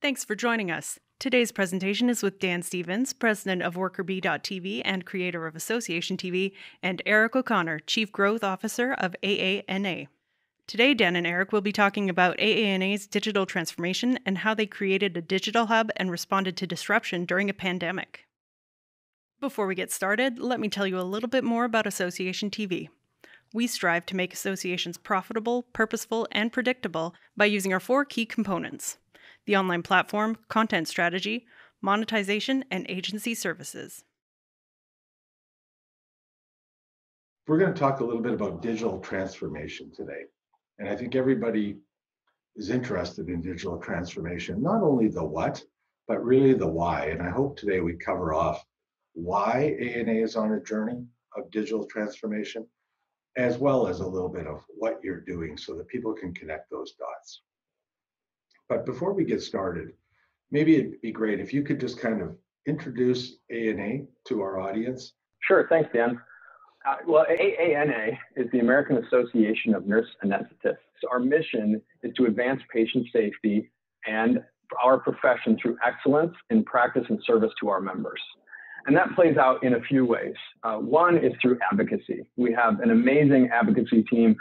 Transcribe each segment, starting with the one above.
Thanks for joining us. Today's presentation is with Dan Stevens, president of WorkerBee.tv and creator of Association TV, and Eric O'Connor, chief growth officer of AANA. Today, Dan and Eric will be talking about AANA's digital transformation and how they created a digital hub and responded to disruption during a pandemic. Before we get started, let me tell you a little bit more about Association TV. We strive to make associations profitable, purposeful, and predictable by using our 4 key components: the online platform, content strategy, monetization, and agency services. We're going to talk a little bit about digital transformation today. And I think everybody is interested in digital transformation, not only the what, but really the why. And I hope today we cover off why AANA is on a journey of digital transformation, as well as a little bit of what you're doing so that people can connect those dots. But before we get started, maybe it'd be great if you could just kind of introduce AANA to our audience. Sure, thanks, Dan. Well, AANA is the American Association of Nurse Anesthetists. Our mission is to advance patient safety and our profession through excellence in practice and service to our members. And that plays out in a few ways. One is through advocacy. We have an amazing advocacy team,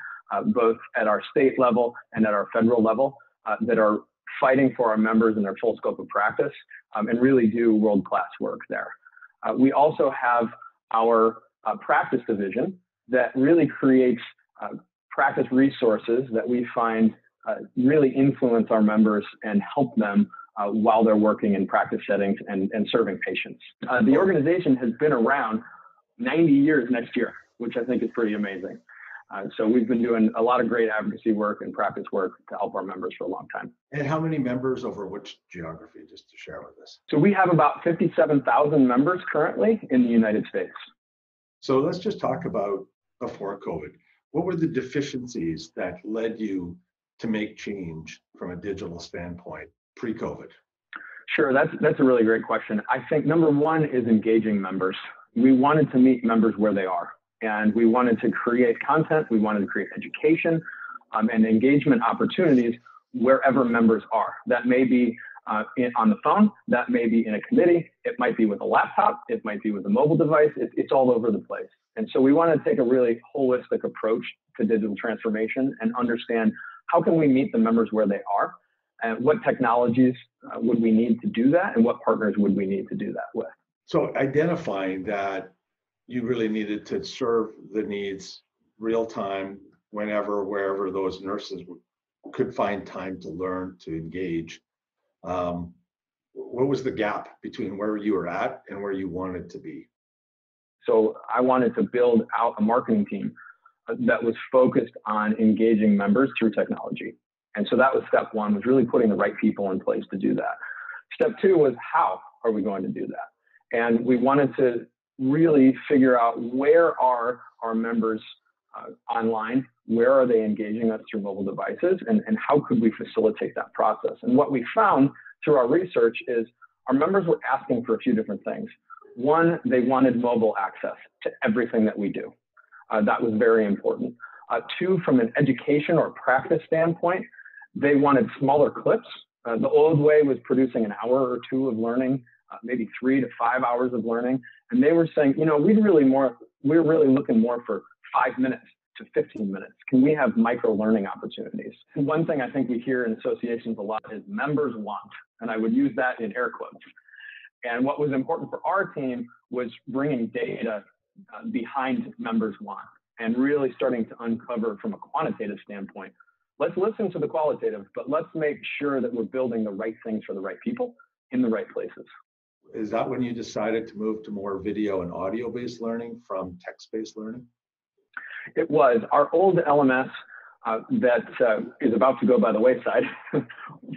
both at our state level and at our federal level, that are fighting for our members in their full scope of practice and really do world-class work there. We also have our practice division that really creates practice resources that we find really influence our members and help them while they're working in practice settings and serving patients. The organization has been around 90 years next year, which I think is pretty amazing. So we've been doing a lot of great advocacy work and practice work to help our members for a long time. And how many members over which geography, just to share with us? So we have about 57,000 members currently in the United States. So let's just talk about before COVID. What were the deficiencies that led you to make change from a digital standpoint pre-COVID? Sure, that's a really great question. I think number one is engaging members. We wanted to meet members where they are, and we wanted to create content. We wanted to create education and engagement opportunities wherever members are. That may be on the phone, that may be in a committee, it might be with a laptop, it might be with a mobile device, it's all over the place. And so we want to take a really holistic approach to digital transformation and understand how can we meet the members where they are, and what technologies would we need to do that, and what partners would we need to do that with. So identifying that you really needed to serve the needs real time, whenever, wherever those nurses could find time to learn, to engage. What was the gap between where you were at and where you wanted to be? So I wanted to build out a marketing team that was focused on engaging members through technology. And so that was step one, was really putting the right people in place to do that. Step two was, how are we going to do that? And we wanted to really figure out, where are our members online? Where are they engaging us through mobile devices? And how could we facilitate that process? And what we found through our research is our members were asking for a few different things. One, they wanted mobile access to everything that we do. That was very important. Two, from an education or practice standpoint, they wanted smaller clips. The old way was producing an hour or two of learning, maybe 3 to 5 hours of learning. And they were saying, we're really looking more for 5 minutes to 15 minutes. Can we have micro learning opportunities? And one thing I think we hear in associations a lot is members want, and I would use that in air quotes. And what was important for our team was bringing data behind members want, and really starting to uncover from a quantitative standpoint. Let's listen to the qualitative, but let's make sure that we're building the right things for the right people in the right places. Is that when you decided to move to more video and audio-based learning from text-based learning? It was. Our old LMS that is about to go by the wayside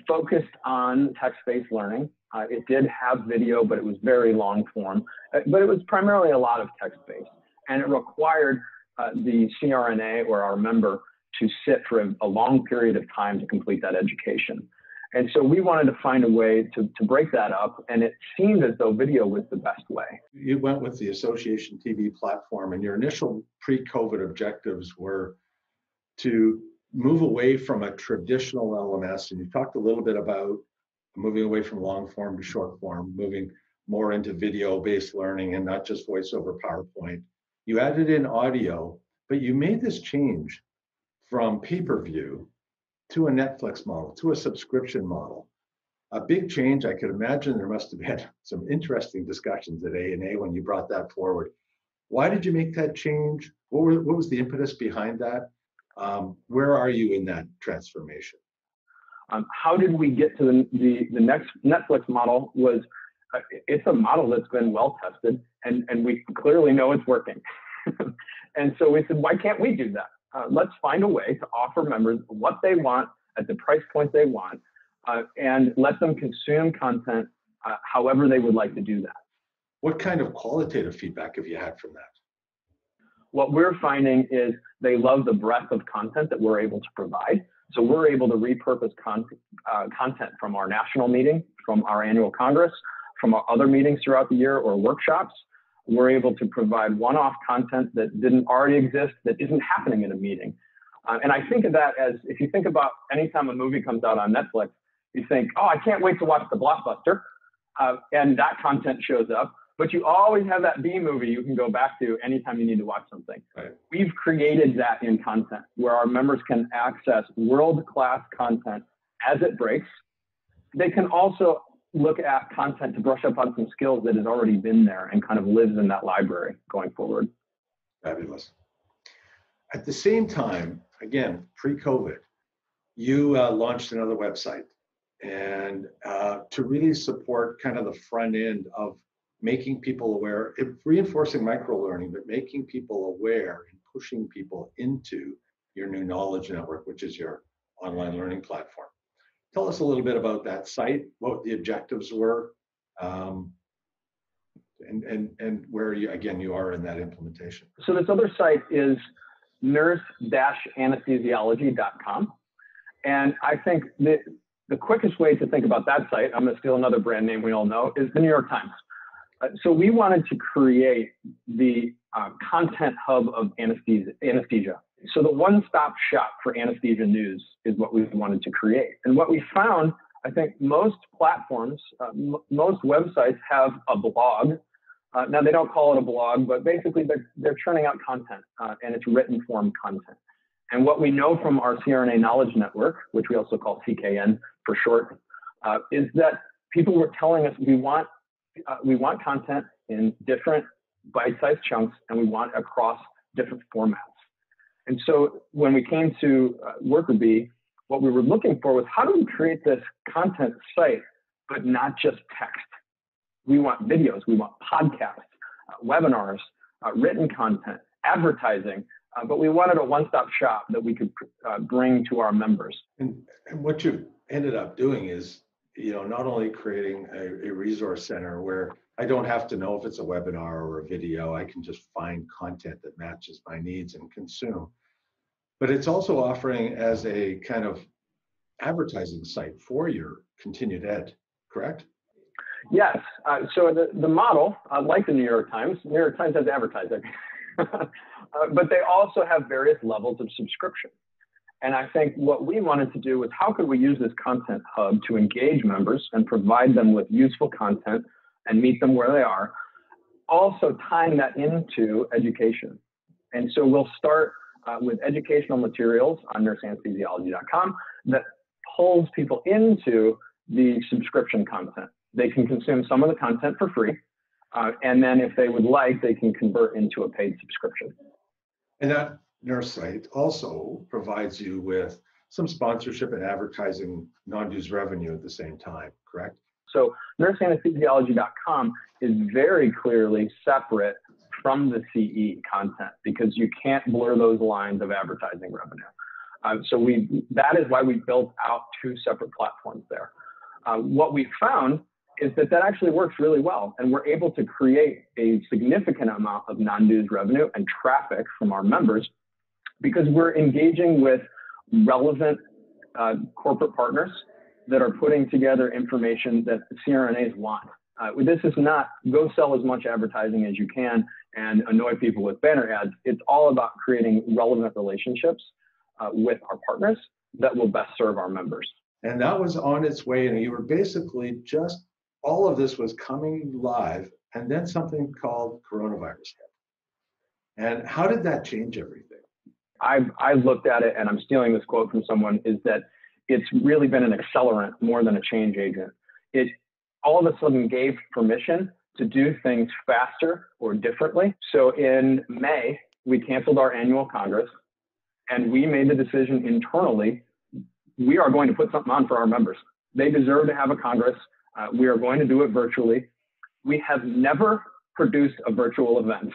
focused on text-based learning. It did have video, but it was very long form. But it was primarily a lot of text-based. And it required the CRNA, or our member, to sit for a long period of time to complete that education. And so we wanted to find a way to break that up, and it seemed as though video was the best way. You went with the Association TV platform, and your initial pre-COVID objectives were to move away from a traditional LMS, and you talked a little bit about moving away from long form to short form, moving more into video-based learning and not just voice over PowerPoint. You added in audio, but you made this change from pay-per-view to a Netflix model, to a subscription model. A big change. I could imagine there must have been some interesting discussions at AANA when you brought that forward. Why did you make that change? What was the impetus behind that? Where are you in that transformation? How did we get to the next Netflix model? It's a model that's been well tested, and we clearly know it's working. And so we said, why can't we do that? Let's find a way to offer members what they want at the price point they want, and let them consume content however they would like to do that. What kind of qualitative feedback have you had from that? What we're finding is they love the breadth of content that we're able to provide. So we're able to repurpose content from our national meeting, from our annual Congress, from our other meetings throughout the year or workshops. We're able to provide one-off content that didn't already exist, that isn't happening in a meeting. And I think of that as, if you think about anytime a movie comes out on Netflix, you think, oh, I can't wait to watch the blockbuster. And that content shows up. But you always have that B movie you can go back to anytime you need to watch something. Right. We've created that in content where our members can access world-class content as it breaks. They can also look at content to brush up on some skills that has already been there and kind of lives in that library going forward. Fabulous. At the same time, again, pre-COVID, you launched another website, and to really support kind of the front end of making people aware, reinforcing microlearning, but making people aware and pushing people into your new knowledge network, which is your online learning platform. Tell us a little bit about that site, what the objectives were, and where you are in that implementation. So this other site is nurse-anesthesiology.com. And I think that the quickest way to think about that site, I'm going to steal another brand name we all know, is the New York Times. So we wanted to create the content hub of anesthesia. So the one-stop shop for anesthesia news is what we wanted to create. And what we found, I think most platforms, most websites have a blog. Now they don't call it a blog, but basically they're churning out content, and it's written form content. And what we know from our CRNA Knowledge Network, which we also call CKN for short, is that people were telling us we want content in different bite-sized chunks, and we want across different formats. And so when we came to WorkerBee, what we were looking for was, how do we create this content site, but not just text? We want videos, we want podcasts, webinars, written content, advertising, but we wanted a one-stop shop that we could bring to our members. And what you ended up doing is, not only creating a resource center where I don't have to know if it's a webinar or a video, I can just find content that matches my needs and consume. But it's also offering as a kind of advertising site for your continued ed, correct? Yes. So the model, like the New York Times has advertising, but they also have various levels of subscription. And I think what we wanted to do was, how could we use this content hub to engage members and provide them with useful content and meet them where they are, also tying that into education. And so we'll start with educational materials on nurseanesthesiology.com that pulls people into the subscription content. They can consume some of the content for free, and then if they would like, they can convert into a paid subscription. And that nurse site also provides you with some sponsorship and advertising non-dues revenue at the same time, correct? So nurseanesthesiology.com is very clearly separate from the CE content, because you can't blur those lines of advertising revenue. So that is why we built out two separate platforms there. What we found is that actually works really well, and we're able to create a significant amount of non-dues revenue and traffic from our members, because we're engaging with relevant corporate partners that are putting together information that CRNAs want. This is not go sell as much advertising as you can and annoy people with banner ads. It's all about creating relevant relationships with our partners that will best serve our members. And that was on its way. And you were basically just, all of this was coming live. And then something called coronavirus hit. And how did that change everything? I looked at it, and I'm stealing this quote from someone, is that it's really been an accelerant more than a change agent. It all of a sudden gave permission to do things faster or differently. So in May, we canceled our annual Congress, and we made the decision internally, we are going to put something on for our members. They deserve to have a Congress. We are going to do it virtually. We have never produced a virtual event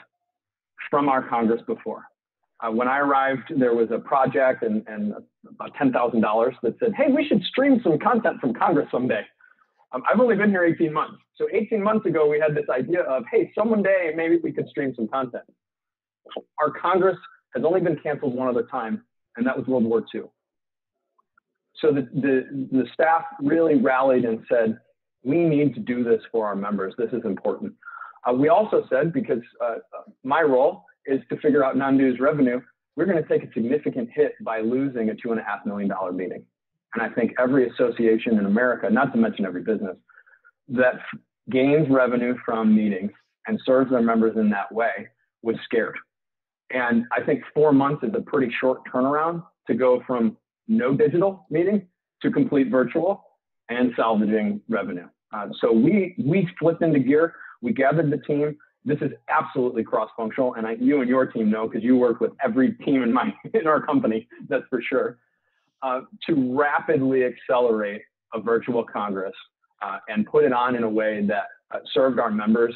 from our Congress before. When I arrived, there was a project and about $10,000 that said, hey, we should stream some content from Congress someday. I've only been here 18 months. So 18 months ago, we had this idea of, hey, someday maybe we could stream some content. Our Congress has only been canceled one other time, and that was World War II. So the staff really rallied and said, we need to do this for our members. This is important. We also said, because my role is to figure out non-dues revenue, we're going to take a significant hit by losing a $2.5 million meeting. And I think every association in America, not to mention every business, that gains revenue from meetings and serves their members in that way was scared. And I think 4 months is a pretty short turnaround to go from no digital meeting to complete virtual and salvaging revenue. So we flipped into gear. We gathered the team. This is absolutely cross-functional, and you and your team know, because you work with every team in our company, that's for sure, to rapidly accelerate a virtual Congress and put it on in a way that served our members,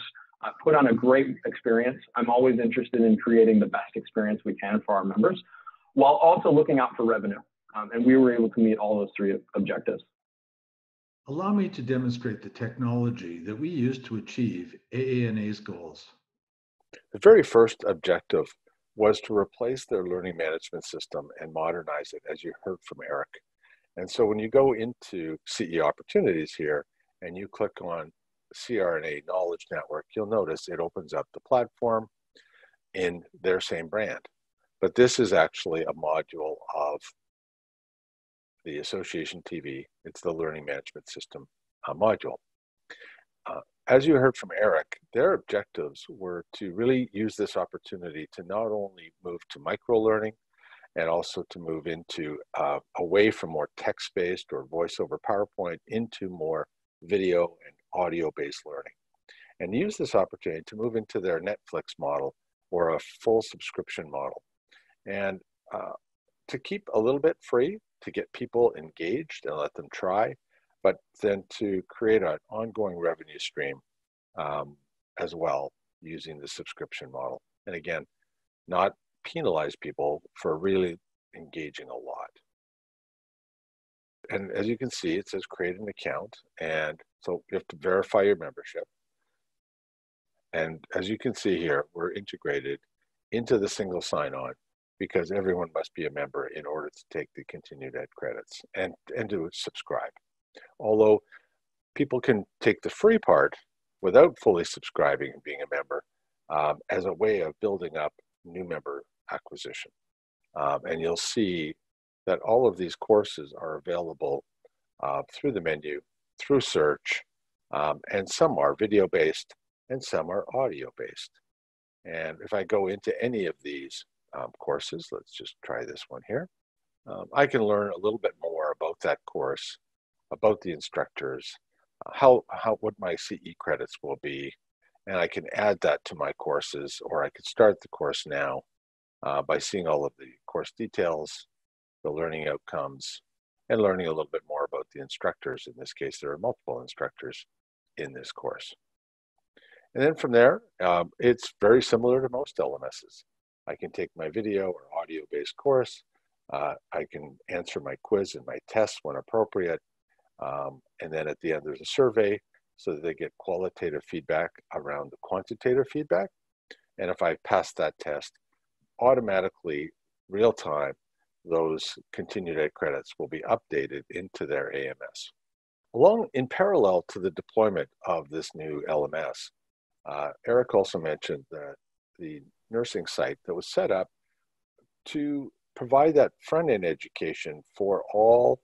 put on a great experience. I'm always interested in creating the best experience we can for our members, while also looking out for revenue. And we were able to meet all those three objectives. Allow me to demonstrate the technology that we use to achieve AANA's goals. The very first objective was to replace their learning management system and modernize it, as you heard from Eric. And so when you go into CE Opportunities here and you click on CRNA Knowledge Network, you'll notice it opens up the platform in their same brand. But this is actually a module of the Association TV. It's the Learning Management System module. As you heard from Eric, their objectives were to really use this opportunity to not only move to micro-learning and also to move into away from more text-based or voice-over PowerPoint into more video and audio-based learning, and use this opportunity to move into their Netflix model or a full subscription model, and to keep a little bit free to get people engaged and let them try, but then to create an ongoing revenue stream as well using the subscription model. And again, not penalize people for really engaging a lot. And as you can see, it says create an account. And so you have to verify your membership. And as you can see here, we're integrated into the single sign-on because everyone must be a member in order to take the continued ed credits and to subscribe. Although people can take the free part without fully subscribing and being a member as a way of building up new member acquisition. And you'll see that all of these courses are available through the menu, through search, and some are video-based and some are audio-based. And if I go into any of these courses, let's just try this one here, I can learn a little bit more about that course, about the instructors, what my CE credits will be, and I can add that to my courses, or I could start the course now by seeing all of the course details, the learning outcomes, and learning a little bit more about the instructors. In this case, there are multiple instructors in this course. And then from there, it's very similar to most LMSs. I can take my video or audio-based course. I can answer my quiz and my tests when appropriate. And then at the end, there's a survey so that they get qualitative feedback around the quantitative feedback. And if I pass that test, automatically, real time, those continued ed credits will be updated into their AMS. In parallel to the deployment of this new LMS, Eric also mentioned that the nursing site that was set up to provide that front-end education for all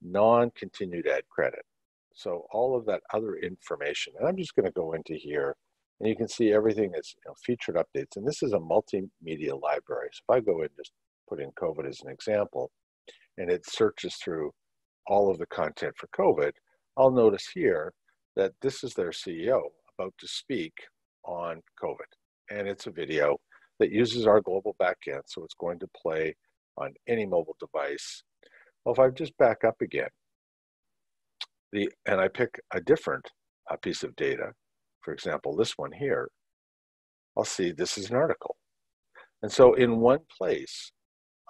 non-continued ed credit. So all of that other information, and I'm just going to go into here, and you can see everything is featured updates. And this is a multimedia library. So if I go and just put in COVID as an example, and it searches through all of the content for COVID, I'll notice here that this is their CEO about to speak on COVID. And it's a video that uses our global backend, so it's going to play on any mobile device. Well, if I just back up again, and I pick a different piece of data, for example, this one here, I'll see this is an article. And so in one place,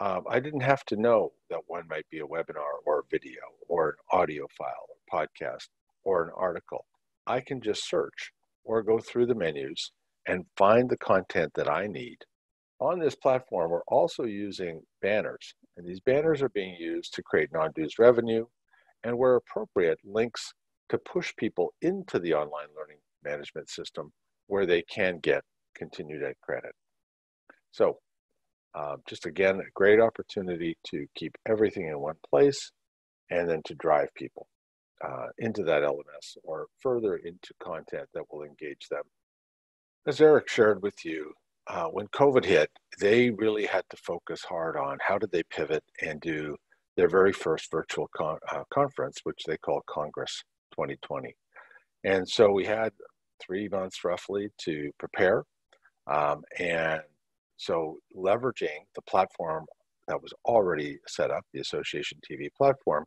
I didn't have to know that one might be a webinar or a video or an audio file or podcast or an article. I can just search or go through the menus and find the content that I need. On this platform, we're also using banners, and these banners are being used to create non-dues revenue, and where appropriate, links to push people into the online learning management system where they can get continued ed credit. So just again, a great opportunity to keep everything in one place and then to drive people into that LMS or further into content that will engage them. As Eric shared with you, when COVID hit, they really had to focus hard on how did they pivot and do their very first virtual conference, which they call Congress 2020. And so we had 3 months roughly to prepare. And so leveraging the platform that was already set up, the Association TV platform,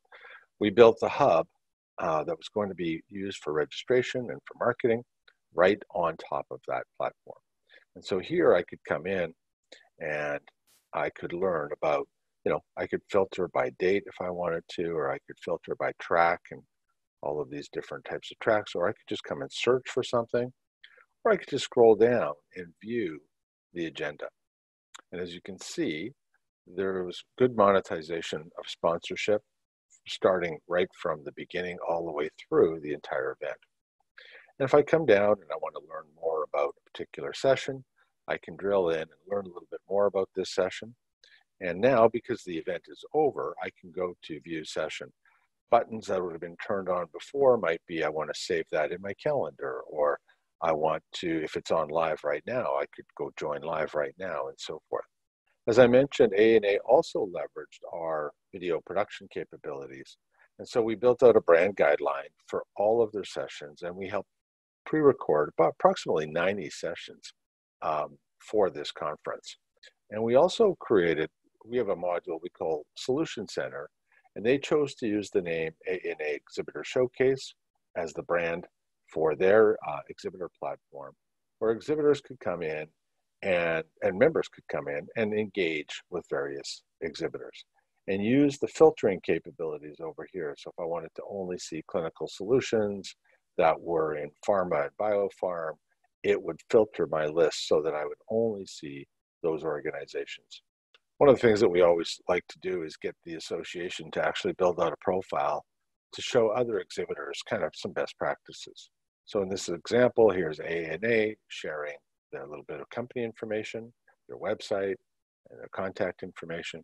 we built the hub that was going to be used for registration and for marketing right on top of that platform. And so here I could come in and I could learn about, I could filter by date if I wanted to, or I could filter by track and all of these different types of tracks, or I could just come and search for something, or I could just scroll down and view the agenda. And as you can see, there was good monetization of sponsorship starting right from the beginning all the way through the entire event. And if I come down and I want to learn more about a particular session, I can drill in and learn a little bit more about this session. And now, because the event is over, I can go to view session. Buttons that would have been turned on before might be, I want to save that in my calendar, or I want to, if it's on live right now, I could go join live right now and so forth. As I mentioned, AANA also leveraged our video production capabilities. And so we built out a brand guideline for all of their sessions, and we helped pre-record about approximately 90 sessions for this conference. And we also we have a module we call Solution Center, and they chose to use the name AANA Exhibitor Showcase as the brand for their exhibitor platform, where exhibitors could come in and members could come in and engage with various exhibitors and use the filtering capabilities over here. So if I wanted to only see clinical solutions that were in pharma and biopharm, it would filter my list so that I would only see those organizations. One of the things that we always like to do is get the association to actually build out a profile to show other exhibitors kind of some best practices. So in this example, here's AANA sharing their little bit of company information, their website, and their contact information.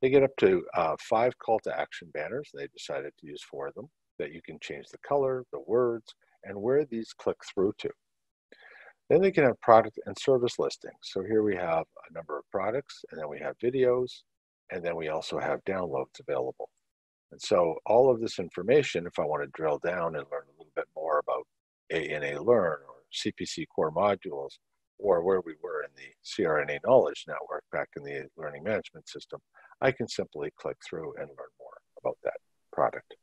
They get up to 5 call to action banners. They decided to use 4 of them that you can change the color, the words, and where these click through to. Then they can have product and service listings. So here we have a number of products, and then we have videos, and then we also have downloads available. And so all of this information, if I want to drill down and learn a little bit more about AANA Learn or CPC core modules, or where we were in the CRNA Knowledge Network back in the learning management system, I can simply click through and learn more about that product.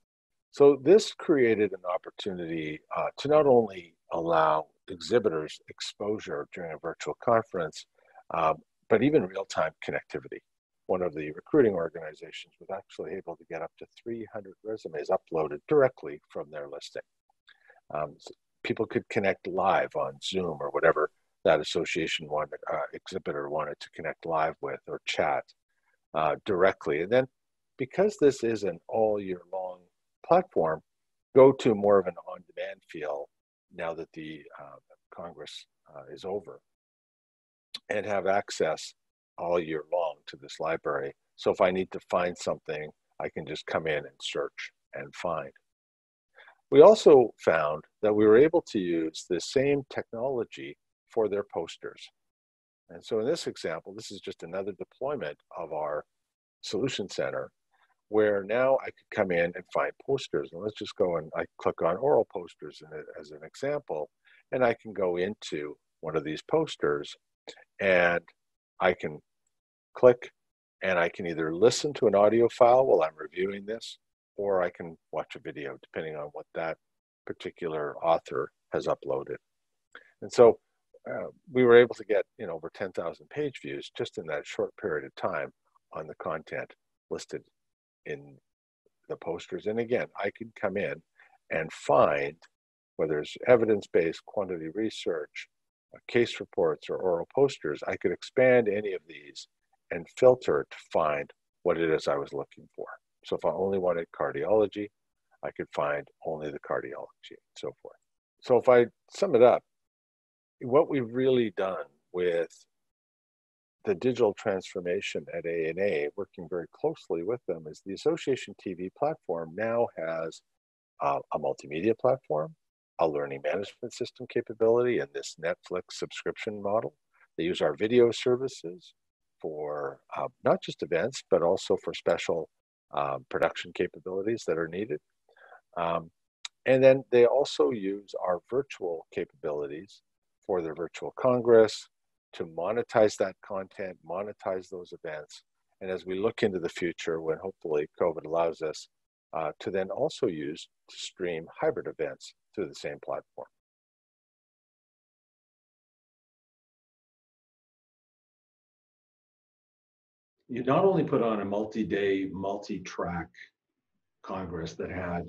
So this created an opportunity to not only allow exhibitors exposure during a virtual conference, but even real-time connectivity. One of the recruiting organizations was actually able to get up to 300 resumes uploaded directly from their listing. So people could connect live on Zoom or whatever that association exhibitor wanted to connect live with or chat directly. And then because this is an all year long platform, go to more of an on-demand feel now that the Congress is over, and have access all year long to this library. So if I need to find something I can just come in and search and find. We also found that we were able to use the same technology for their posters. And so in this example, this is just another deployment of our solution center, where now I could come in and find posters. And let's just go and I click on oral posters as an example, and I can go into one of these posters and I can click and I can either listen to an audio file while I'm reviewing this, or I can watch a video depending on what that particular author has uploaded. And so we were able to get over 10,000 page views just in that short period of time on the content listed in the posters. And again, I could come in and find whether it's evidence-based quantity research, case reports, or oral posters. I could expand any of these and filter to find what it is I was looking for. So if I only wanted cardiology, I could find only the cardiology and so forth. So if I sum it up, what we've really done with the digital transformation at AANA, working very closely with them, is the Association TV platform now has a multimedia platform, a learning management system capability, and this Netflix subscription model. They use our video services for not just events, but also for special production capabilities that are needed. And then they also use our virtual capabilities for their virtual Congress to monetize that content, monetize those events. And as we look into the future, when hopefully COVID allows us to then also use to stream hybrid events through the same platform. You not only put on a multi-day, multi-track Congress that had,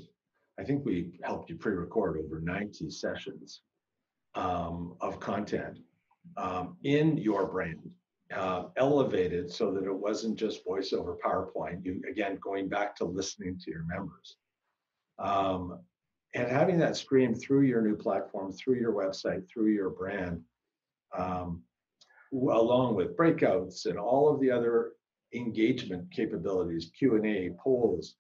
I think we helped you pre-record over 90 sessions of content in your brand, elevated so that it wasn't just voice over PowerPoint. You, again, going back to listening to your members. And having that stream through your new platform, through your website, through your brand, along with breakouts and all of the other engagement capabilities, Q&A, polls,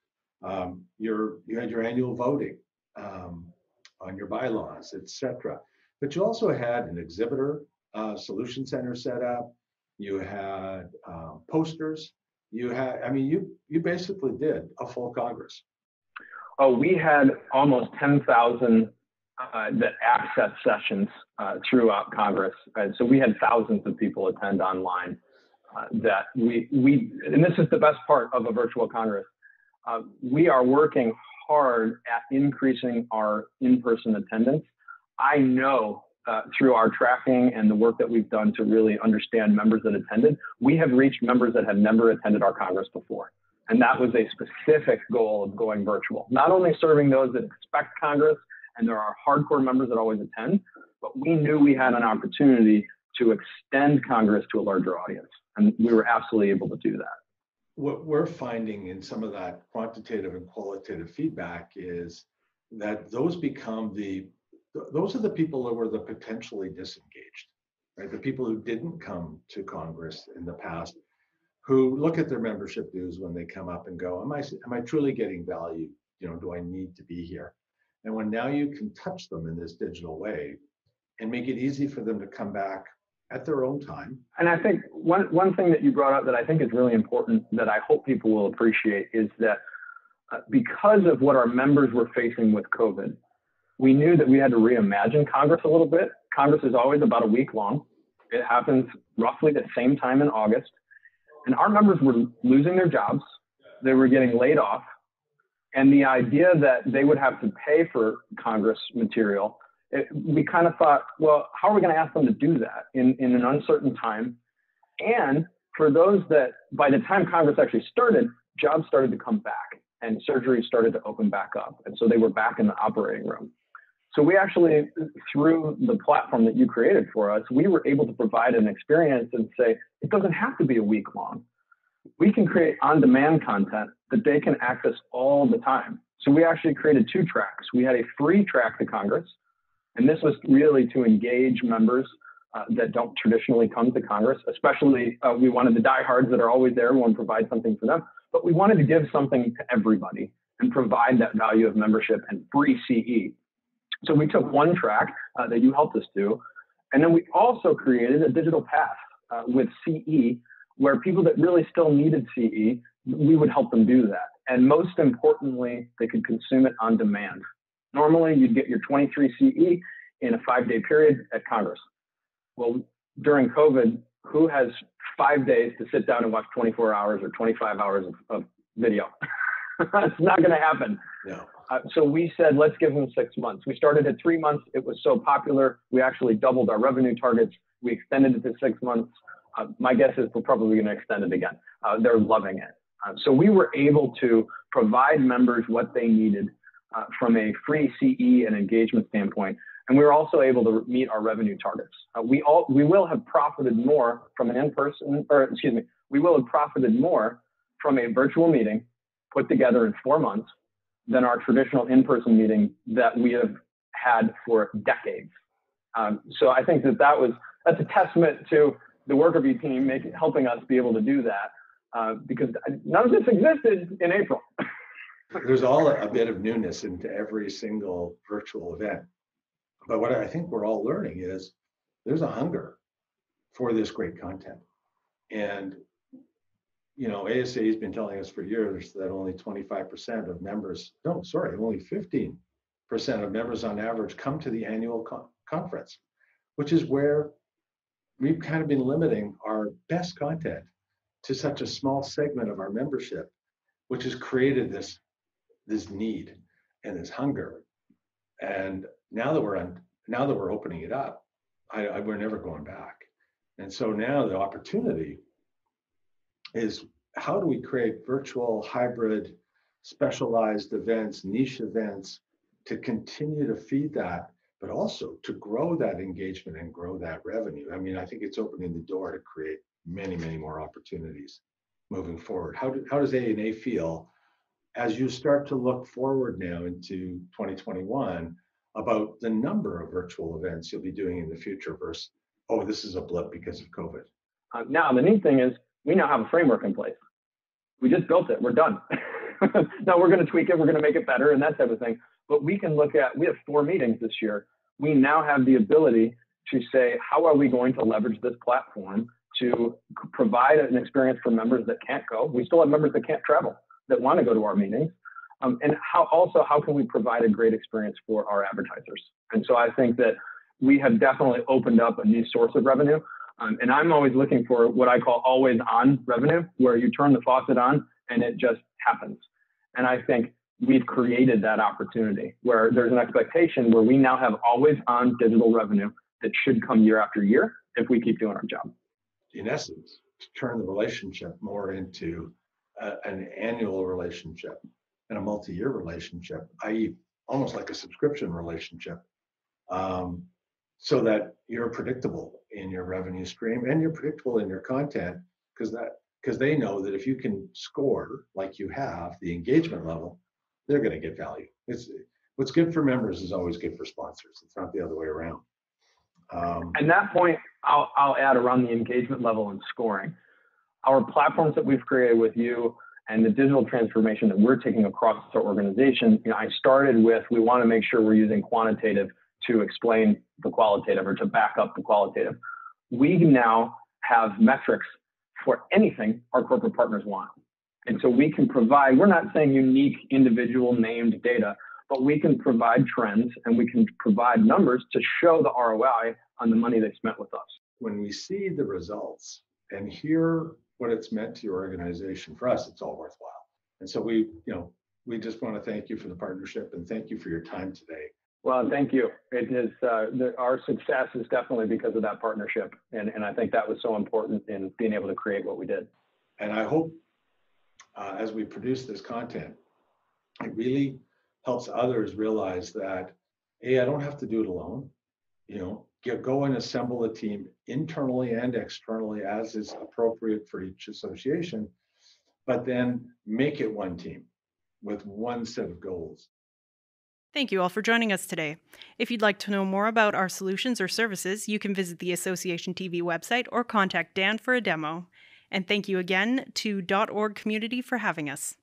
you had your annual voting on your bylaws, etc. But you also had an exhibitor solution center set up. You had posters. You had, I mean, you basically did a full Congress. Oh, we had almost 10,000 access sessions throughout Congress. So we had thousands of people attend online. That we and this is the best part of a virtual Congress. We are working hard at increasing our in-person attendance. I know through our tracking and the work that we've done to really understand members that attended, we have reached members that have never attended our Congress before. And that was a specific goal of going virtual. Not only serving those that expect Congress, and there are hardcore members that always attend, but we knew we had an opportunity to extend Congress to a larger audience. And we were absolutely able to do that. What we're finding in some of that quantitative and qualitative feedback is that those are the people that were the potentially disengaged, right? The people who didn't come to Congress in the past, who look at their membership dues when they come up and go, am I truly getting value? Do I need to be here? And when now you can touch them in this digital way and make it easy for them to come back at their own time. And I think one thing that you brought up that I think is really important that I hope people will appreciate is that because of what our members were facing with COVID, we knew that we had to reimagine Congress a little bit. Congress is always about a week long. It happens roughly the same time in August. And our members were losing their jobs. They were getting laid off. And the idea that they would have to pay for Congress material, we kind of thought, well, how are we going to ask them to do that in an uncertain time? And for those that, by the time Congress actually started, jobs started to come back and surgery started to open back up. And so they were back in the operating room. So we actually, through the platform that you created for us, we were able to provide an experience and say, it doesn't have to be a week long. We can create on-demand content that they can access all the time. So we actually created 2 tracks. We had a free track to Congress, and this was really to engage members that don't traditionally come to Congress, especially we wanted the diehards that are always there. We want to provide something for them. but we wanted to give something to everybody and provide that value of membership and free CE. So we took one track that you helped us do, and then we also created a digital path with CE, where people that really still needed CE, we would help them do that. And most importantly, they could consume it on demand. Normally, you'd get your 23 CE in a 5-day period at Congress. Well, during COVID, who has 5 days to sit down and watch 24 hours or 25 hours of video? It's not going to happen. No. So we said, let's give them 6 months. We started at 3 months. It was so popular. We actually doubled our revenue targets. We extended it to 6 months. My guess is we're probably going to extend it again. They're loving it. So we were able to provide members what they needed from a free CE and engagement standpoint. And we were also able to meet our revenue targets. We will have profited more from an we will have profited more from a virtual meeting put together in 4 months than our traditional in-person meeting that we have had for decades. So I think that's a testament to the WorkerBee team helping us be able to do that because none of this existed in April. There's all a bit of newness into every single virtual event. But what I think we're all learning is there's a hunger for this great content. And, ASA has been telling us for years that only 25% of members, only 15% of members on average come to the annual conference, which is where we've kind of been limiting our best content to such a small segment of our membership, which has created this need and this hunger. And now that we're opening it up, we're never going back. And so now the opportunity is, how do we create virtual, hybrid, specialized events, niche events to continue to feed that, but also to grow that engagement and grow that revenue? I mean, I think it's opening the door to create many, many more opportunities moving forward. How does AANA feel as you start to look forward now into 2021 about the number of virtual events you'll be doing in the future versus, this is a blip because of COVID? Now, the neat thing is we now have a framework in place. We just built it. We're done. Now we're going to tweak it. We're going to make it better and that type of thing. But we can we have 4 meetings this year. We now have the ability to say, how are we going to leverage this platform to provide an experience for members that can't go? We still have members that can't travel, that want to go to our meetings. And how can we provide a great experience for our advertisers? And so I think that we have definitely opened up a new source of revenue. And I'm always looking for what I call always on revenue, where you turn the faucet on and it just happens. And I think we've created that opportunity where there's an expectation where we now have always on digital revenue that should come year after year if we keep doing our job. In essence, to turn the relationship more into an annual relationship and a multi-year relationship, i.e. almost like a subscription relationship, so that you're predictable in your revenue stream and you're predictable in your content, because they know that if you can score like you have the engagement level, they're going to get value. What's good for members is always good for sponsors. It's not the other way around. And that point, I'll add around the engagement level and scoring. Our platforms that we've created with you and the digital transformation that we're taking across our organization, I started with, we want to make sure we're using quantitative to explain the qualitative or to back up the qualitative. We now have metrics for anything our corporate partners want. And so we can provide, we're not saying unique individual named data, but we can provide trends and we can provide numbers to show the ROI on the money they spent with us. When we see the results and hear what it's meant to your organization, for us, it's all worthwhile. And so we just want to thank you for the partnership and thank you for your time today. Well, thank you. It is our success is definitely because of that partnership. And I think that was so important in being able to create what we did. And I hope as we produce this content, it really helps others realize that, hey, I don't have to do it alone. Go and assemble a team internally and externally as is appropriate for each association, but then make it one team with one set of goals. Thank you all for joining us today. If you'd like to know more about our solutions or services, you can visit the Association TV website or contact Dan for a demo. And thank you again to .org community for having us.